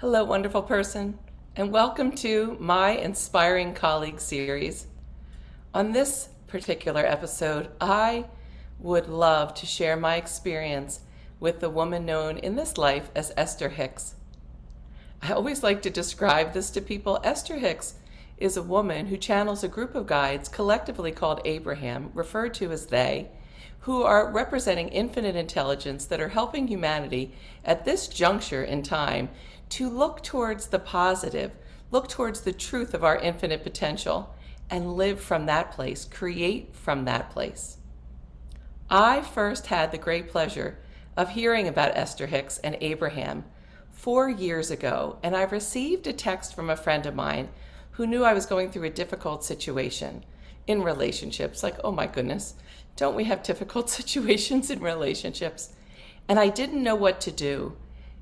Hello, wonderful person, and welcome to my Inspiring Colleague series. On this particular episode, I would love to share my experience with the woman known in this life as Esther Hicks. I always like to describe this to people. Esther Hicks is a woman who channels a group of guides collectively called Abraham, referred to as they, who are representing infinite intelligence that are helping humanity at this juncture in time to look towards the positive, look towards the truth of our infinite potential, and live from that place, create from that place. I first had the great pleasure of hearing about Esther Hicks and Abraham 4 years ago, and I received a text from a friend of mine who knew I was going through a difficult situation in relationships. Like, oh my goodness, don't we have difficult situations in relationships? And I didn't know what to do.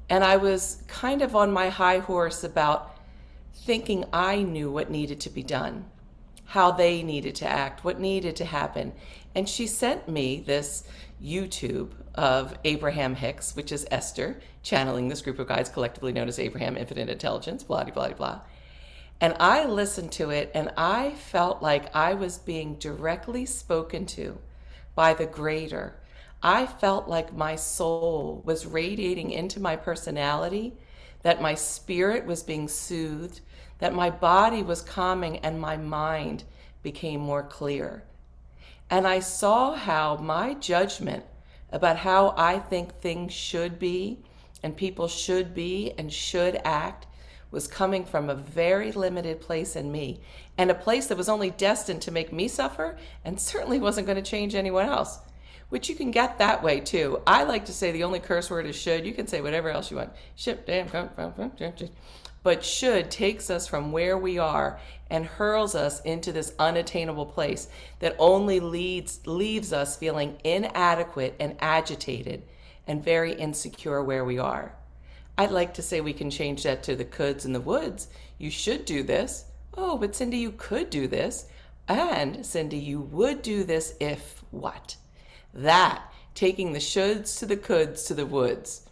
And I was kind of on my high horse about thinking I knew what needed to be done, how they needed to act, what needed to happen. And she sent me this YouTube of Abraham Hicks, which is Esther, channeling this group of guys collectively known as Abraham Infinite Intelligence, blah, blah, blah, blah. And I listened to it and I felt like I was being directly spoken to by the greater. I felt like my soul was radiating into my personality, that my spirit was being soothed, that my body was calming and my mind became more clear. And I saw how my judgment about how I think things should be and people should be and should act was coming from a very limited place in me, and a place that was only destined to make me suffer and certainly wasn't going to change anyone else, which you can get that way too. I like to say the only curse word is should. You can say whatever else you want. Shit, damn, but should takes us from where we are and hurls us into this unattainable place that only leaves us feeling inadequate and agitated and very insecure where we are. I'd like to say we can change that to the coulds and the woulds. You should do this. Oh, but Cindy, you could do this. And Cindy, you would do this if what? That, taking the shoulds to the coulds to the woulds,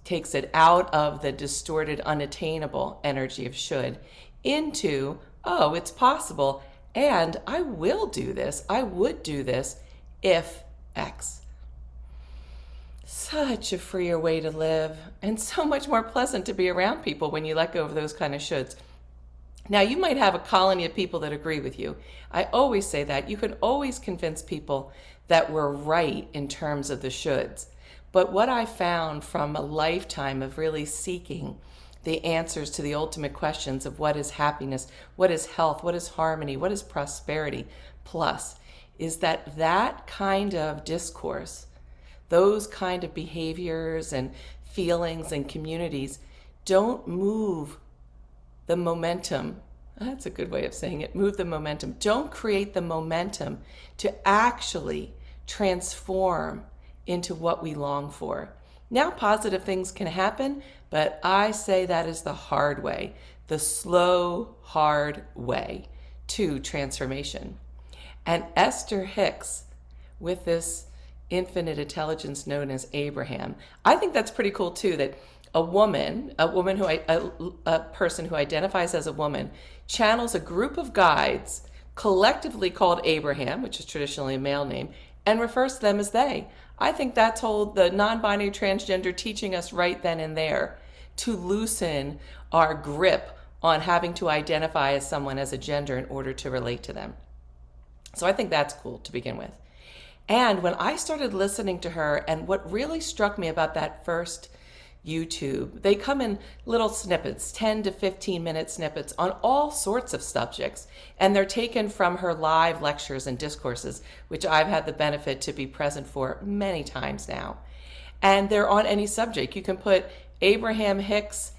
takes it out of the distorted, unattainable energy of should into, oh, it's possible, and I will do this, I would do this if X. Such a freer way to live, and so much more pleasant to be around people when you let go of those kind of shoulds. Now, you might have a colony of people that agree with you. I always say that. You can always convince people that we're right in terms of the shoulds. But what I found from a lifetime of really seeking the answers to the ultimate questions of what is happiness, what is health, what is harmony, what is prosperity, plus, is that that kind of discourse, those kind of behaviors and feelings and communities don't move the momentum. That's a good way of saying it. Move the momentum. Don't create the momentum to actually transform into what we long for. Now, positive things can happen, but I say that is the hard way, the slow, hard way to transformation. And Esther Hicks, with this infinite intelligence known as Abraham, I think that's pretty cool too, that a person who identifies as a woman channels a group of guides collectively called Abraham, which is traditionally a male name, and refers to them as they. I think that's the non-binary transgender teaching us right then and there to loosen our grip on having to identify as someone as a gender in order to relate to them. So I think that's cool to begin with. And when I started listening to her, and what really struck me about that first YouTube, they come in little snippets, 10 to 15 minute snippets on all sorts of subjects. And they're taken from her live lectures and discourses, which I've had the benefit to be present for many times now. And they're on any subject. You can put Abraham Hicks.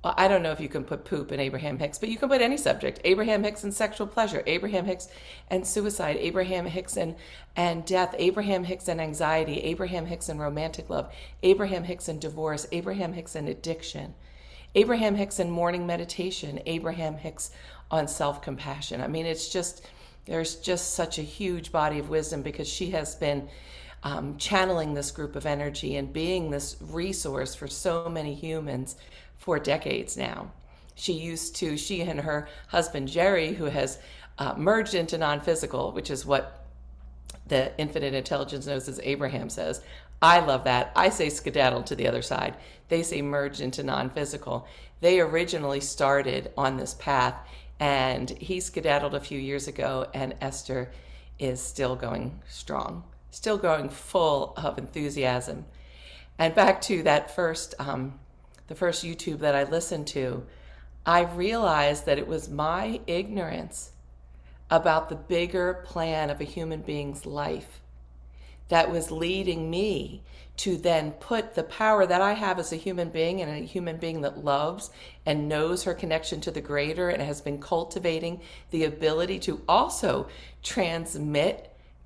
Well, I don't know if you can put poop in Abraham Hicks, but you can put any subject. Abraham Hicks and sexual pleasure, Abraham Hicks and suicide, Abraham Hicks and death, Abraham Hicks and anxiety, Abraham Hicks and romantic love, Abraham Hicks and divorce, Abraham Hicks and addiction, Abraham Hicks and morning meditation, Abraham Hicks on self-compassion. I mean, there's just such a huge body of wisdom because she has been channeling this group of energy and being this resource for so many humans for decades now. She and her husband Jerry, who has merged into non-physical, which is what the infinite intelligence knows as Abraham says. I love that. I say skedaddle to the other side. They say merge into non-physical. They originally started on this path, and he skedaddled a few years ago, and Esther is still going strong, still going full of enthusiasm. And back to that the first YouTube that I listened to, I realized that it was my ignorance about the bigger plan of a human being's life that was leading me to then put the power that I have as a human being, and a human being that loves and knows her connection to the greater and has been cultivating the ability to also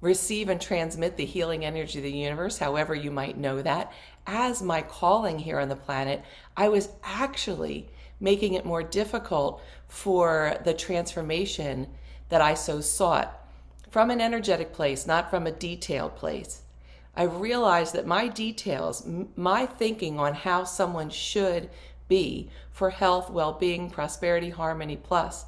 receive and transmit the healing energy of the universe, however you might know that, as my calling here on the planet. I was actually making it more difficult for the transformation that I so sought from an energetic place, not from a detailed place. I realized that my details, my thinking on how someone should be for health, well-being, prosperity, harmony, plus,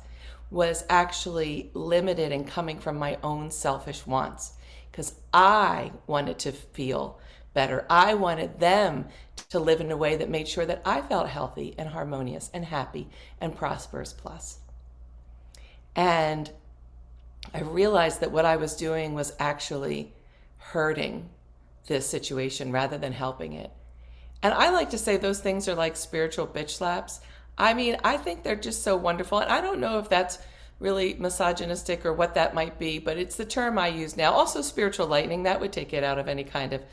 was actually limited and coming from my own selfish wants, because I wanted to feel better. I wanted them to live in a way that made sure that I felt healthy and harmonious and happy and prosperous plus. And I realized that what I was doing was actually hurting this situation rather than helping it. And I like to say those things are like spiritual bitch slaps. I mean, I think they're just so wonderful. And I don't know if that's really misogynistic or what that might be, but it's the term I use now. Also spiritual lightning, that would take it out of any kind of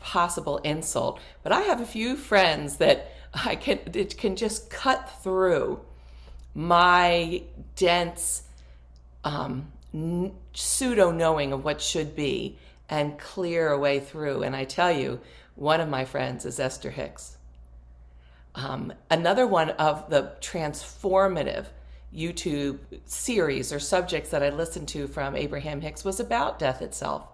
possible insult. But I have a few friends that it can just cut through my dense pseudo knowing of what should be and clear a way through. And I tell you, one of my friends is Esther Hicks. Another one of the transformative YouTube series or subjects that I listened to from Abraham Hicks was about death itself,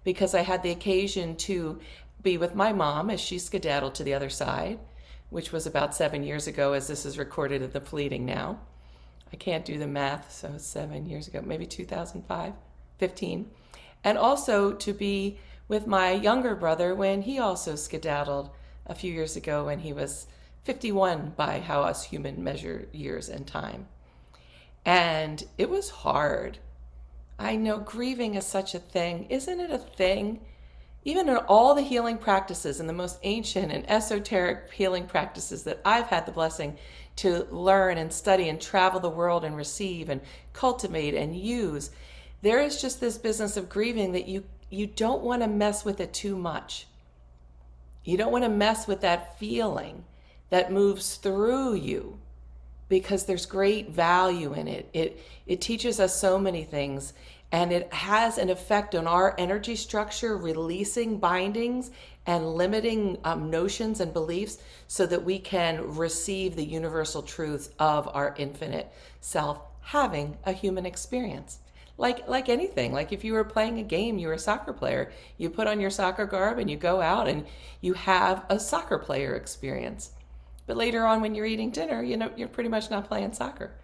because I had the occasion to be with my mom as she skedaddled to the other side, which was about 7 years ago, as this is recorded at the Fleeting now. I can't do the math, so 7 years ago, maybe 2005, 15. And also to be with my younger brother when he also skedaddled a few years ago when he was 51 by how us humans measure years and time. And it was hard. I know grieving is such a thing. Isn't it a thing? Even in all the healing practices and the most ancient and esoteric healing practices that I've had the blessing to learn and study and travel the world and receive and cultivate and use, there is just this business of grieving that you don't want to mess with it too much. You don't want to mess with that feeling that moves through you, because there's great value in it. It teaches us so many things, and it has an effect on our energy structure, releasing bindings and limiting notions and beliefs so that we can receive the universal truths of our infinite self having a human experience. Like anything, like if you were playing a game, you were a soccer player, you put on your soccer garb and you go out and you have a soccer player experience. But later on when you're eating dinner, you're pretty much not playing soccer.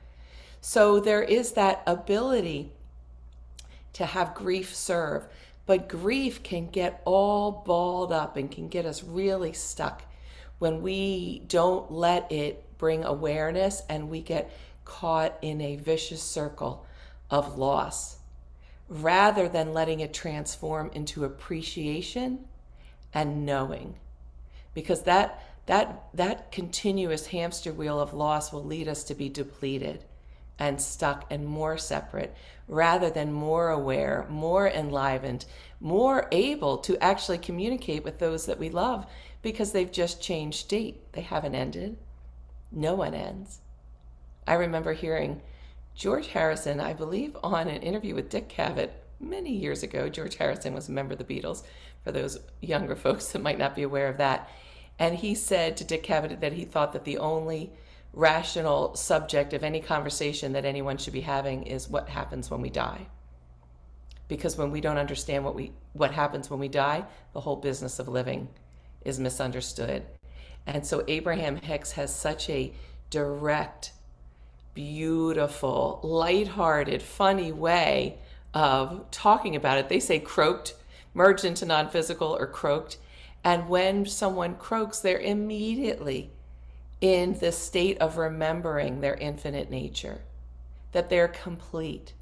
So there is that ability to have grief serve, but grief can get all balled up and can get us really stuck when we don't let it bring awareness, and we get caught in a vicious circle of loss, rather than letting it transform into appreciation and knowing. Because that continuous hamster wheel of loss will lead us to be depleted and stuck and more separate, rather than more aware, more enlivened, more able to actually communicate with those that we love, because they've just changed state. They haven't ended. No one ends. I remember hearing George Harrison, I believe, on an interview with Dick Cavett many years ago. George Harrison was a member of the Beatles, for those younger folks that might not be aware of that. And he said to Dick Cavett that he thought that the only rational subject of any conversation that anyone should be having is what happens when we die. Because when we don't understand what happens when we die, the whole business of living is misunderstood. And so Abraham Hicks has such a direct, beautiful, lighthearted, funny way of talking about it. They say croaked, merged into non-physical, or croaked. And when someone croaks, they're immediately in the state of remembering their infinite nature, that they're complete,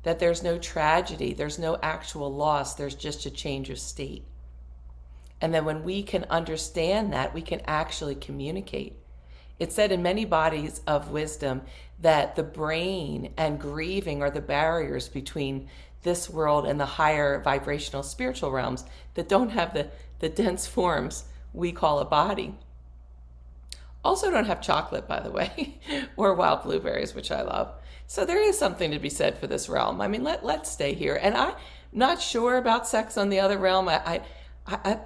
that there's no tragedy, there's no actual loss, there's just a change of state. And then when we can understand that, we can actually communicate. It's said in many bodies of wisdom that the brain and grieving are the barriers between this world and the higher vibrational spiritual realms that don't have the dense forms we call a body. Also don't have chocolate, by the way, or wild blueberries, which I love. So there is something to be said for this realm. I mean, let's stay here. And I'm not sure about sex on the other realm. I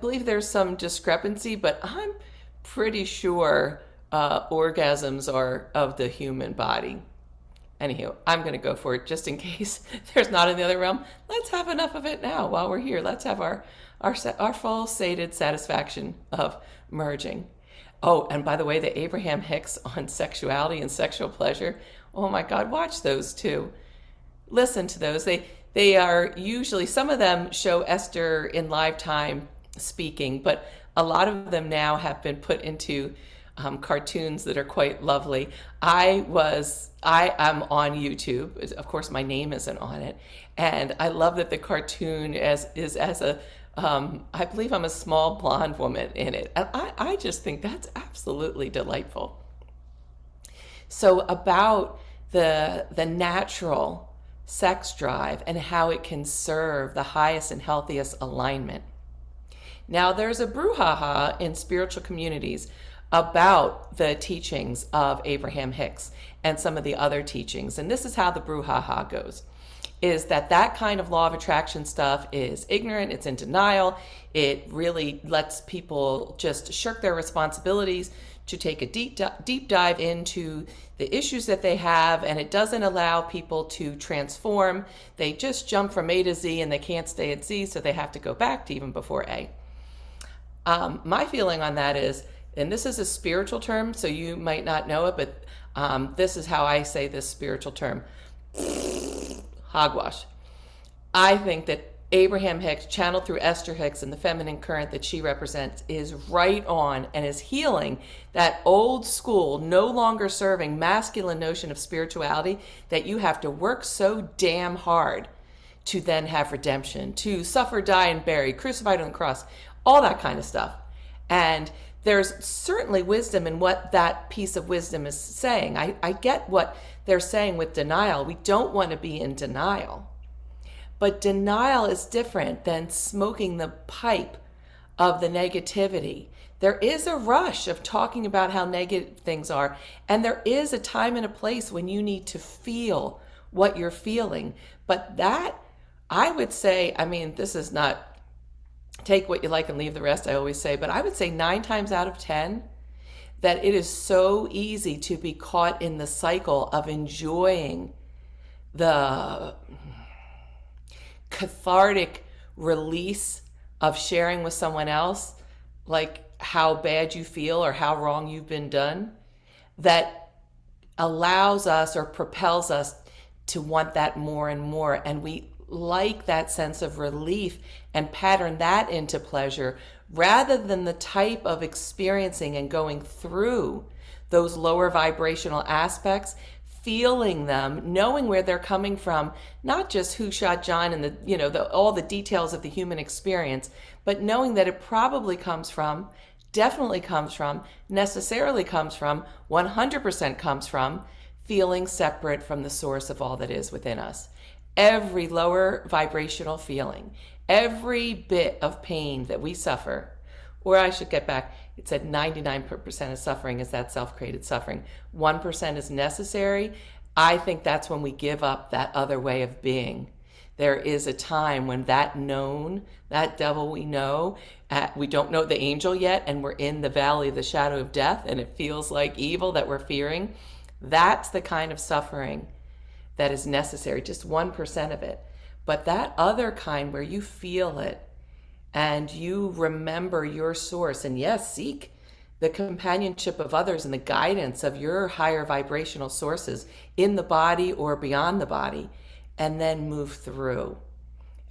believe there's some discrepancy, but I'm pretty sure orgasms are of the human body. Anywho, I'm going to go for it just in case there's not in the other realm. Let's have enough of it now while we're here. Let's have our full sated satisfaction of merging. Oh, and by the way, the Abraham Hicks on sexuality and sexual pleasure, oh my God, watch those too. Listen to those. They are usually, some of them show Esther in live time speaking, but a lot of them now have been put into cartoons that are quite lovely. I am on YouTube. Of course, my name isn't on it. And I love that the cartoon is as a, I believe I'm a small blonde woman in it. And I just think that's absolutely delightful. So about the natural sex drive and how it can serve the highest and healthiest alignment. Now, there's a brouhaha in spiritual communities about the teachings of Abraham Hicks and some of the other teachings. And this is how the brouhaha goes, is that kind of law of attraction stuff is ignorant, it's in denial, it really lets people just shirk their responsibilities to take a deep dive into the issues that they have, and it doesn't allow people to transform. They just jump from A to Z and they can't stay at Z, so they have to go back to even before A. My feeling on that is, and this is a spiritual term, so you might not know it, but this is how I say this spiritual term. Hogwash. I think that Abraham Hicks, channeled through Esther Hicks and the feminine current that she represents, is right on and is healing that old school, no longer serving masculine notion of spirituality that you have to work so damn hard to then have redemption, to suffer, die, and bury, crucified on the cross, all that kind of stuff. And there's certainly wisdom in what that piece of wisdom is saying. I get what they're saying with denial. We don't want to be in denial. But denial is different than smoking the pipe of the negativity. There is a rush of talking about how negative things are, and there is a time and a place when you need to feel what you're feeling. But that, I would say, I mean, this is not take what you like and leave the rest, I always say, but I would say 9 times out of 10 that it is so easy to be caught in the cycle of enjoying the cathartic release of sharing with someone else, like how bad you feel or how wrong you've been done, that allows us or propels us to want that more and more. And we like that sense of relief and pattern that into pleasure rather than the type of experiencing and going through those lower vibrational aspects, feeling them, knowing where they're coming from, not just who shot John and all the details of the human experience, but knowing that it probably comes from, definitely comes from, necessarily comes from, 100% comes from feeling separate from the source of all that is within us. Every lower vibrational feeling, every bit of pain that we suffer, or I should get back, it said 99% of suffering is that self-created suffering. 1% is necessary. I think that's when we give up that other way of being. There is a time when that known, that devil we know, we don't know the angel yet, and we're in the valley of the shadow of death, and it feels like evil that we're fearing. That's the kind of suffering that is necessary, just 1% of it. But that other kind where you feel it and you remember your source, and yes, seek the companionship of others and the guidance of your higher vibrational sources in the body or beyond the body, and then move through.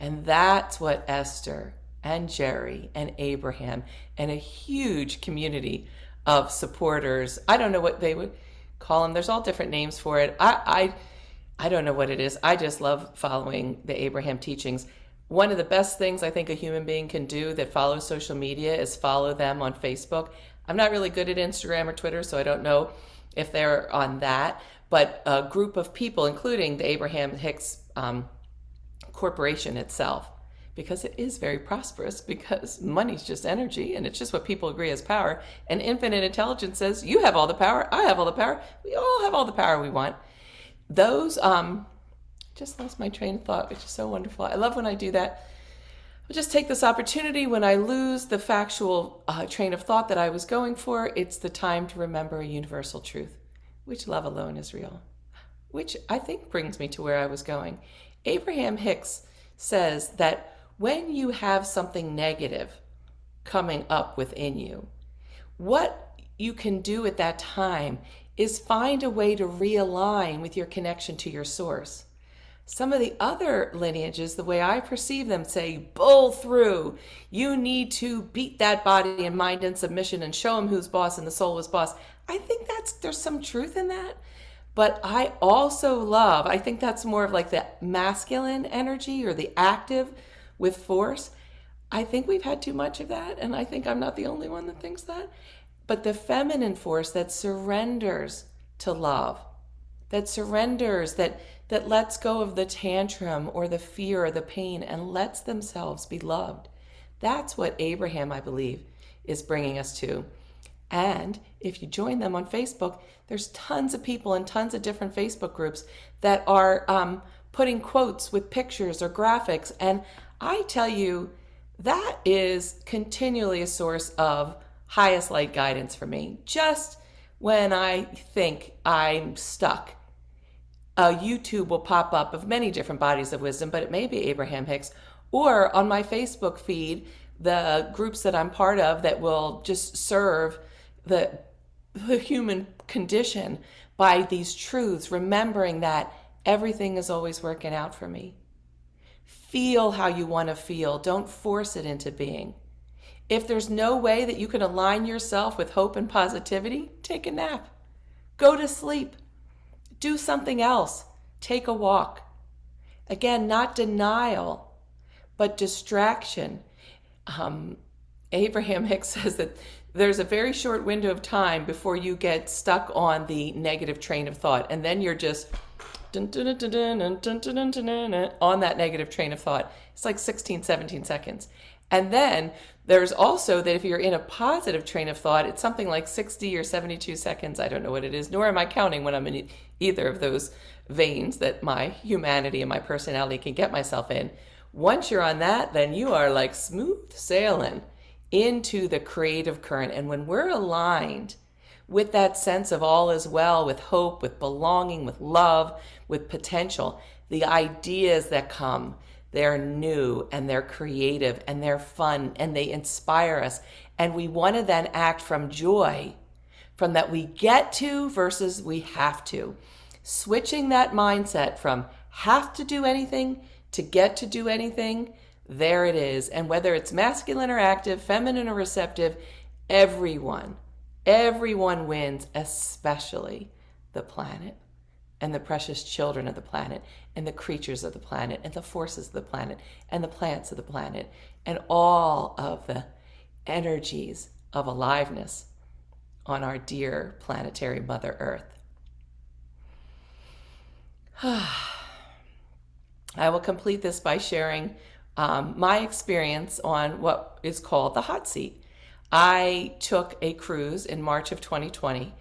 And that's what Esther and Jerry and Abraham and a huge community of supporters, I don't know what they would call them. There's all different names for it. I don't know what it is. I just love following the Abraham teachings. One of the best things I think a human being can do that follows social media is follow them on Facebook. I'm not really good at Instagram or Twitter, so I don't know if they're on that. But a group of people, including the Abraham Hicks corporation itself, because it is very prosperous, because money's just energy and it's just what people agree is power. And infinite intelligence says, you have all the power, I have all the power, we all have all the power we want. Those, just lost my train of thought, which is so wonderful. I love when I do that. I'll just take this opportunity when I lose the factual train of thought that I was going for. It's the time to remember a universal truth, which love alone is real, which I think brings me to where I was going. Abraham Hicks says that when you have something negative coming up within you, what you can do at that time is find a way to realign with your connection to your source. Some of the other lineages, the way I perceive them, say, bull through. You need to beat that body and mind in submission and show them who's boss and the soul is boss. I think there's some truth in that. But I also love, I think that's more of like the masculine energy or the active with force. I think we've had too much of that, and I think I'm not the only one that thinks that. But the feminine force that surrenders to love, that surrenders, that lets go of the tantrum or the fear or the pain and lets themselves be loved. That's what Abraham, I believe, is bringing us to. And if you join them on Facebook, there's tons of people in tons of different Facebook groups that are putting quotes with pictures or graphics. And I tell you, that is continually a source of highest light guidance for me. Just when I think I'm stuck, YouTube will pop up of many different bodies of wisdom, but it may be Abraham Hicks, or on my Facebook feed, the groups that I'm part of that will just serve the human condition by these truths, remembering that everything is always working out for me. Feel how you want to feel. Don't force it into being. If there's no way that you can align yourself with hope and positivity, take a nap. Go to sleep. Do something else. Take a walk. Again, not denial, but distraction. Abraham Hicks says that there's a very short window of time before you get stuck on the negative train of thought, and then you're just on that negative train of thought. It's like 16, 17 seconds. And then there's also that if you're in a positive train of thought, it's something like 60 or 72 seconds. I don't know what it is, nor am I counting when I'm in either of those veins that my humanity and my personality can get myself in. Once you're on that, then you are like smooth sailing into the creative current. And when we're aligned with that sense of all is well, with hope, with belonging, with love, with potential, the ideas that come, they're new and they're creative and they're fun and they inspire us. And we want to then act from joy, from that we get to versus we have to. Switching that mindset from have to do anything to get to do anything, there it is. And whether it's masculine or active, feminine or receptive, everyone wins, especially the planet and the precious children of the planet and the creatures of the planet and the forces of the planet and the plants of the planet and all of the energies of aliveness on our dear planetary Mother Earth. I will complete this by sharing my experience on what is called the hot seat. I took a cruise in March of 2020,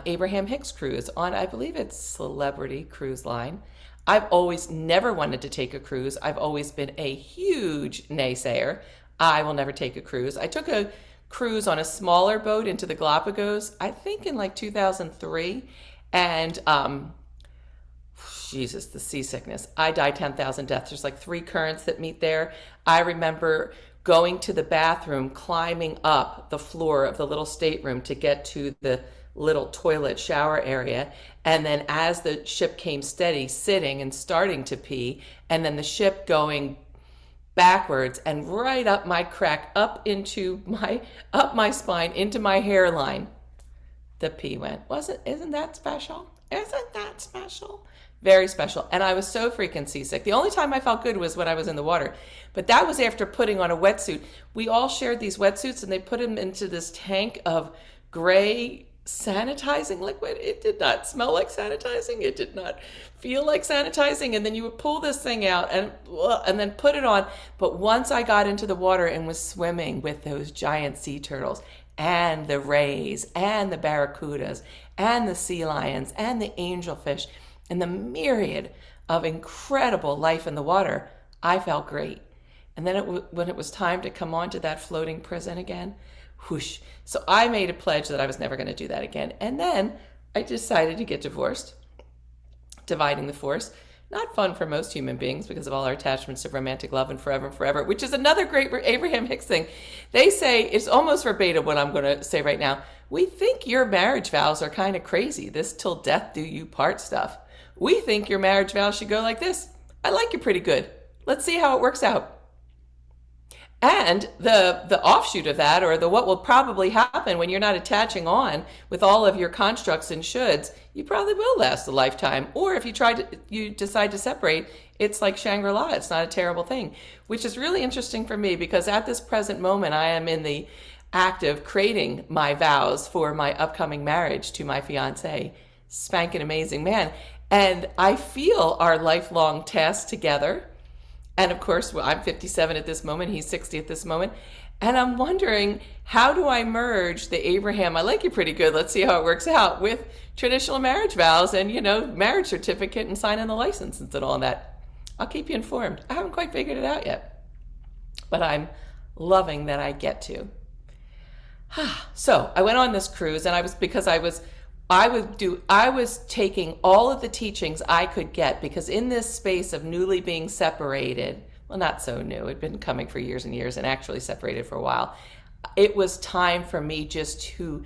Abraham Hicks cruise on, I believe it's Celebrity Cruise Line. I've always never wanted to take a cruise. I've always been a huge naysayer. I will never take a cruise. I took a cruise on a smaller boat into the Galapagos, I think in like 2003. And Jesus, the seasickness. I died 10,000 deaths. There's like 3 currents that meet there. I remember going to the bathroom, climbing up the floor of the little stateroom to get to the little toilet shower area, and then as the ship came steady, sitting and starting to pee, and then the ship going backwards and right up my crack, up my spine, into my hairline. The pee went. Isn't that special? Isn't that special? Very special. And I was so freaking seasick. The only time I felt good was when I was in the water. But that was after putting on a wetsuit. We all shared these wetsuits, and they put them into this tank of gray sanitizing liquid. It did not smell like sanitizing. It did not feel like sanitizing. And then you would pull this thing out and then put it on. But once I got into the water and was swimming with those giant sea turtles and the rays and the barracudas and the sea lions and the angelfish and the myriad of incredible life in the water, I felt great. And then when it was time to come onto that floating prison again, whoosh. So I made a pledge that I was never going to do that again. And then I decided to get divorced. Dividing the force. Not fun for most human beings because of all our attachments to romantic love and forever, which is another great Abraham Hicks thing. They say, it's almost verbatim what I'm going to say right now. We think your marriage vows are kind of crazy, this till death do you part stuff. We think your marriage vows should go like this. I like you pretty good. Let's see how it works out. And the offshoot of that, or the what will probably happen when you're not attaching on with all of your constructs and shoulds, you probably will last a lifetime. Or if you decide to separate, it's like Shangri-La. It's not a terrible thing, which is really interesting for me because at this present moment, I am in the act of creating my vows for my upcoming marriage to my fiance, spanking amazing man. And I feel our lifelong task together. And of course, I'm 57 at this moment. He's 60 at this moment. And I'm wondering, how do I merge the Abraham, I like you pretty good, let's see how it works out, with traditional marriage vows and, marriage certificate and signing the license and all that. I'll keep you informed. I haven't quite figured it out yet. But I'm loving that I get to. So I went on this cruise, and I was taking all of the teachings I could get, because in this space of newly being separated, well, not so new, it'd been coming for years and years and actually separated for a while, it was time for me just to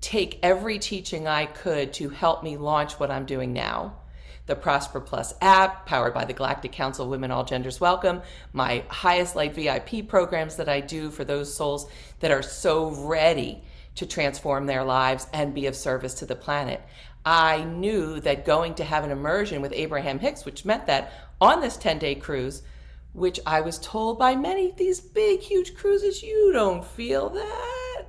take every teaching I could to help me launch what I'm doing now. The Prosper Plus app, powered by the Galactic Council of Women All Genders Welcome, my Highest Light VIP programs that I do for those souls that are so ready to transform their lives and be of service to the planet. I knew that going to have an immersion with Abraham Hicks, which meant that on this 10-day cruise, which I was told by many, these big, huge cruises, you don't feel that.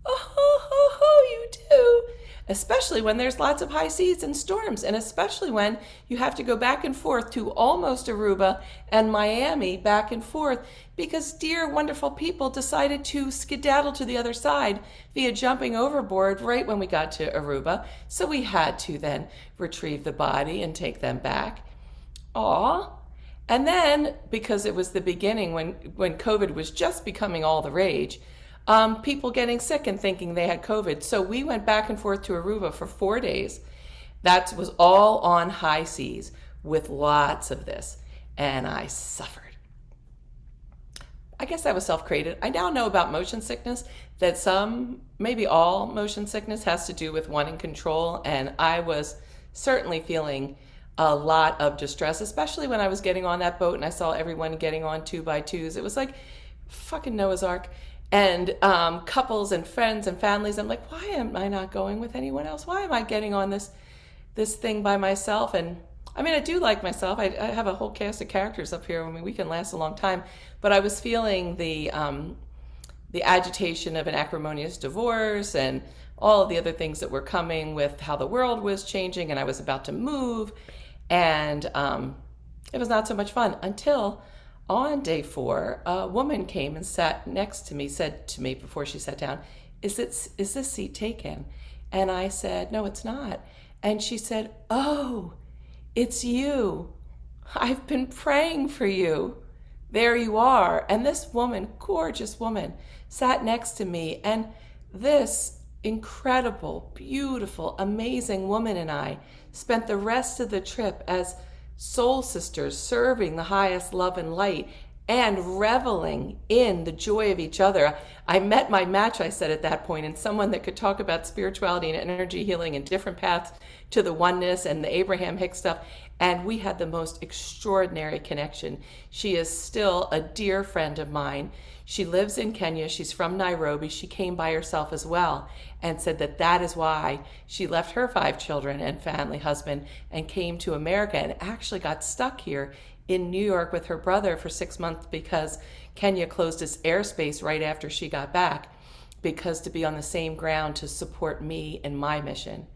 Oh, you do. Especially when there's lots of high seas and storms, and especially when you have to go back and forth to almost Aruba and Miami, back and forth, because dear, wonderful people decided to skedaddle to the other side via jumping overboard right when we got to Aruba. So we had to then retrieve the body and take them back. Aw. And then, because it was the beginning when COVID was just becoming all the rage, people getting sick and thinking they had COVID. So we went back and forth to Aruba for 4 days. That was all on high seas with lots of this. And I suffered. I guess that was self-created. I now know about motion sickness, that maybe all motion sickness has to do with wanting control. And I was certainly feeling a lot of distress, especially when I was getting on that boat and I saw everyone getting on 2x2s. It was like fucking Noah's Ark. And couples and friends and families. I'm like, why am I not going with anyone else? Why am I getting on this thing by myself? And I mean, I do like myself. I have a whole cast of characters up here. I mean, we can last a long time. But I was feeling the agitation of an acrimonious divorce and all of the other things that were coming with how the world was changing, and I was about to move, and it was not so much fun until on day 4, a woman came and sat next to me, said to me before she sat down, is this seat taken? And I said, no, it's not. And she said, oh, it's you. I've been praying for you. There you are. And this woman, gorgeous woman, sat next to me. And this incredible, beautiful, amazing woman and I spent the rest of the trip as soul sisters serving the highest love and light and reveling in the joy of each other. I met my match, I said at that point, and someone that could talk about spirituality and energy healing and different paths to the oneness and the Abraham Hicks stuff. And we had the most extraordinary connection. She is still a dear friend of mine. She lives in Kenya. She's from Nairobi. She came by herself as well and said that that is why she left her 5 children and family, husband, and came to America and actually got stuck here in New York with her brother for 6 months because Kenya closed its airspace right after she got back, because to be on the same ground to support me in my mission.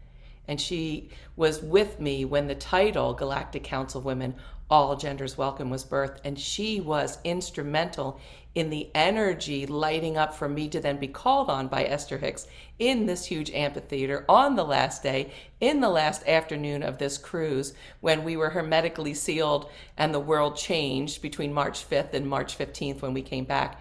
And she was with me when the title Galactic Council of Women, All Genders Welcome, was birthed, and she was instrumental in the energy lighting up for me to then be called on by Esther Hicks in this huge amphitheater on the last day, in the last afternoon of this cruise, when we were hermetically sealed and the world changed between March 5th and March 15th when we came back.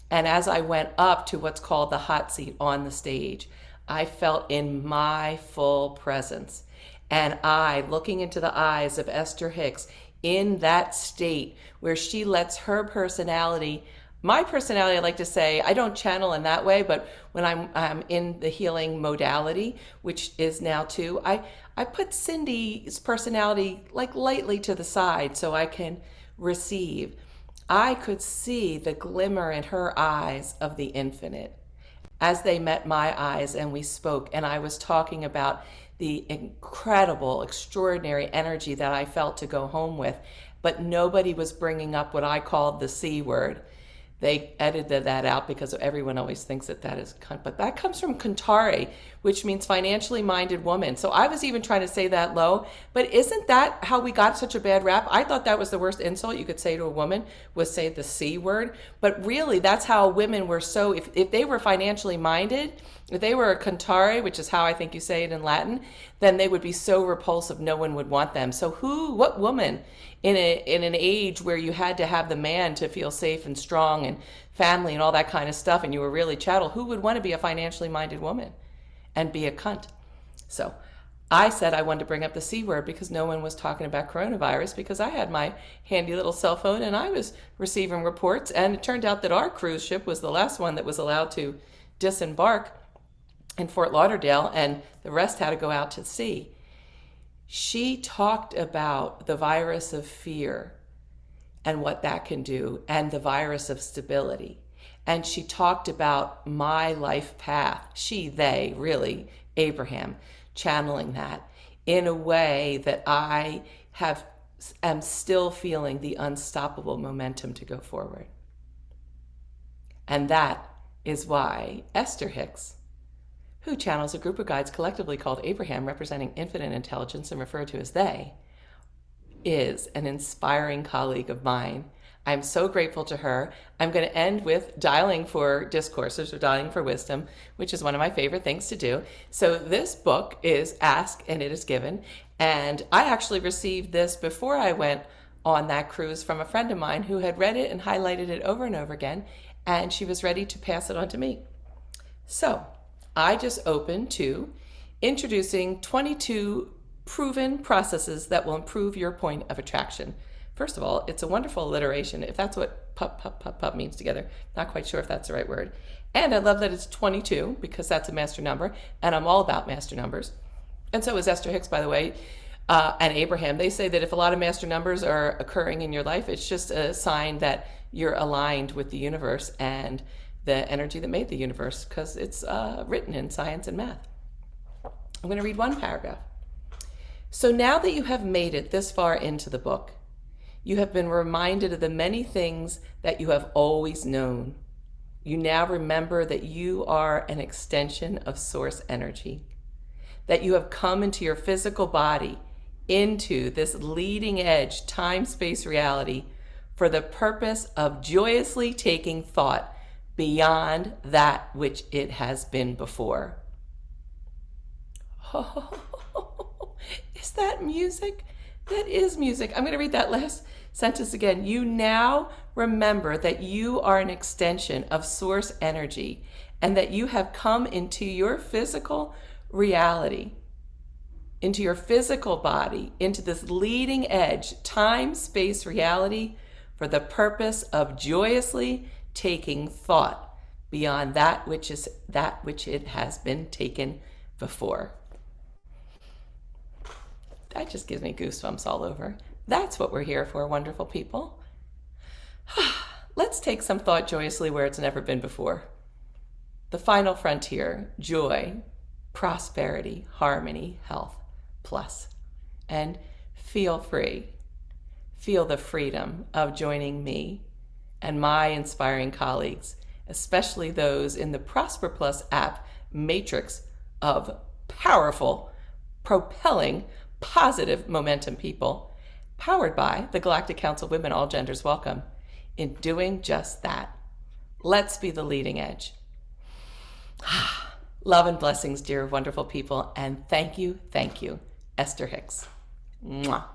And as I went up to what's called the hot seat on the stage, I felt in my full presence. And I, looking into the eyes of Esther Hicks in that state where she lets her personality, my personality, I like to say, I don't channel in that way, but when I'm in the healing modality, which is now too, I put Cindy's personality like lightly to the side so I can receive. I could see the glimmer in her eyes of the infinite as they met my eyes and we spoke, and I was talking about the incredible, extraordinary energy that I felt to go home with, but nobody was bringing up what I called the C word. They edited that out because everyone always thinks that that is, but that comes from Kantare, which means financially minded woman. So I was even trying to say that low, but isn't that how we got such a bad rap? I thought that was the worst insult you could say to a woman, was say the C word. But really, that's how women were so, if they were financially minded, if they were a Kantare, which is how I think you say it in Latin, then they would be so repulsive no one would want them. So what woman in an age where you had to have the man to feel safe and strong and family and all that kind of stuff, and you were really chattel, who would want to be a financially minded woman and be a cunt? So I said I wanted to bring up the C word because no one was talking about coronavirus, because I had my handy little cell phone and I was receiving reports, and it turned out that our cruise ship was the last one that was allowed to disembark in Fort Lauderdale, and the rest had to go out to sea. She talked about the virus of fear and what that can do, and the virus of stability. And she talked about my life path, they, really, Abraham, channeling that in a way that I am still feeling the unstoppable momentum to go forward. And that is why Esther Hicks, who channels a group of guides collectively called Abraham, representing infinite intelligence and referred to as they, is an inspiring colleague of mine. I'm so grateful to her. I'm going to end with dialing for discourses or dialing for wisdom, which is one of my favorite things to do. So this book is Ask and It Is Given. And I actually received this before I went on that cruise from a friend of mine who had read it and highlighted it over and over again, and she was ready to pass it on to me. So I just opened to introducing 22 proven processes that will improve your point of attraction. First of all, it's a wonderful alliteration, if that's what pup means together. Not quite sure if that's the right word. And I love that it's 22 because that's a master number, and I'm all about master numbers. And so is Esther Hicks, by the way, and Abraham. They say that if a lot of master numbers are occurring in your life, it's just a sign that you're aligned with the universe and the energy that made the universe, because it's written in science and math. I'm going to read one paragraph. So now that you have made it this far into the book, you have been reminded of the many things that you have always known. You now remember that you are an extension of source energy, that you have come into your physical body, into this leading edge time-space reality for the purpose of joyously taking thought beyond that which it has been before. Oh, is that music? That is music. I'm going to read that last sentence again. You now remember that you are an extension of source energy and that you have come into your physical reality, into your physical body, into this leading edge time-space reality for the purpose of joyously taking thought beyond that which it has been taken before. That just gives me goosebumps all over. That's what we're here for, wonderful people. Let's take some thought joyously where it's never been before. The final frontier, joy, prosperity, harmony, health, plus. And feel free. Feel the freedom of joining me and my inspiring colleagues, especially those in the Prosper Plus app matrix of powerful, propelling, positive momentum people, powered by the Galactic Council of Women All Genders Welcome, in doing just that. Let's be the leading edge. Love and blessings, dear wonderful people, and thank you, Esther Hicks. Mwah.